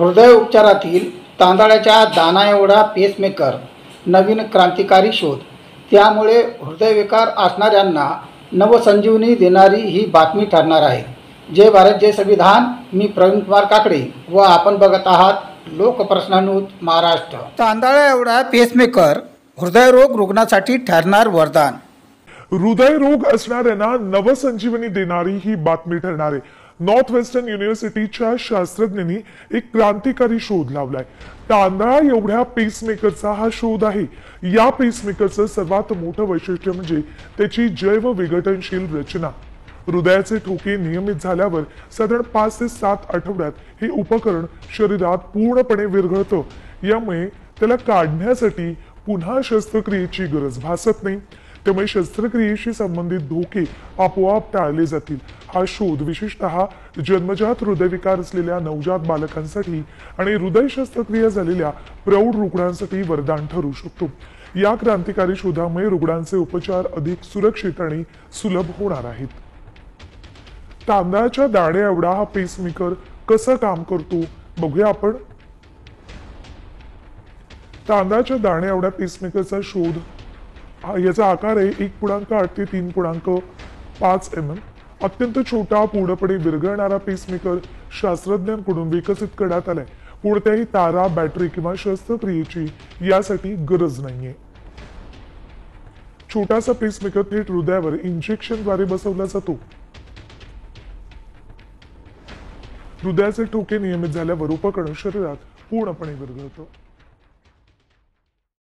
हृदय उपचारातील तांदळाच्या दाना एवढा पेसमेकर, नवीन क्रांतिकारी शोध। त्यामुळे हृदयविकार असणाऱ्यांना नवसंजीवनी देणारी ही बातमी ठरणार आहे। जय भारत जय संविधान। मी प्रवीण कुमार काकडे व आपण बघत आहात लोकप्रश्न न्यूज महाराष्ट्र। तांदळा एवढा पेसमेकर हृदयरोग रुग्णासाठी ठरणार वरदान। हृदयरोग असणाऱ्यांना नवसंजीवनी देणारी ही बातमी ठरणार आहे। नॉर्थ वेस्टर्न युनिव्हर्सिटीच्या शास्त्रज्ञांनी एक क्रांतिकारी शोध लावलाय। तांदळा एवढ्या पेसमेकरचा हा शोध आहे। या पेसमेकरचं सर्वात मोठं वैशिष्ट्य म्हणजे त्याची जैव विघटनशील रचना। हृदयाचे ठोके नियमित झाल्यावर साधारण 5 ते 7 आठवड्यात हे उपकरण शरीरात पूर्णपणे विरघळतं। यामुळे त्याला काढण्यासाठी पुन्हा शस्त्रक्रियेची गरज भासत नाही। त्यामुळे शस्त्रक्रियेशी संबंधित धोके आपोआप टाळले जातील। हा शोध विशेषतः जन्मजात हृदयविकार असलेल्या नवजात बालकांसाठी आणि हृदय शस्त्रक्रिया झालेल्या प्रौढ रुग्णांसाठी वरदान ठरू शकतो। या क्रांतिकारी शोधामुळे रुग्णांचे उपचार अधिक सुरक्षित आणि सुलभ होणार आहेत। तांदळाच्या दाण्या एवढा हा पेसमेकर कसं काम करतो बघूया आपण। तांदळाच्या दाण्या एवढा पेसमेकरचा शोध याचा आकार आहे 1.8 ते 3.5 mm। अत्यंत छोटा पूर्णपणे विरघळणारा पेसमेकर शास्त्रज्ञांकडून विकसित करण्यात आलाय। कोणत्याही तारा, बॅटरी किंवा शस्त्रक्रियेची यासाठी गरज नाहीये। छोटासा पेसमेकर थेट हृदयावर इंजेक्शनद्वारे बसवला जातो। हृदयाचे ठोके नियमित झाल्यावर उपकरण शरीरात पूर्णपणे विरघळतं।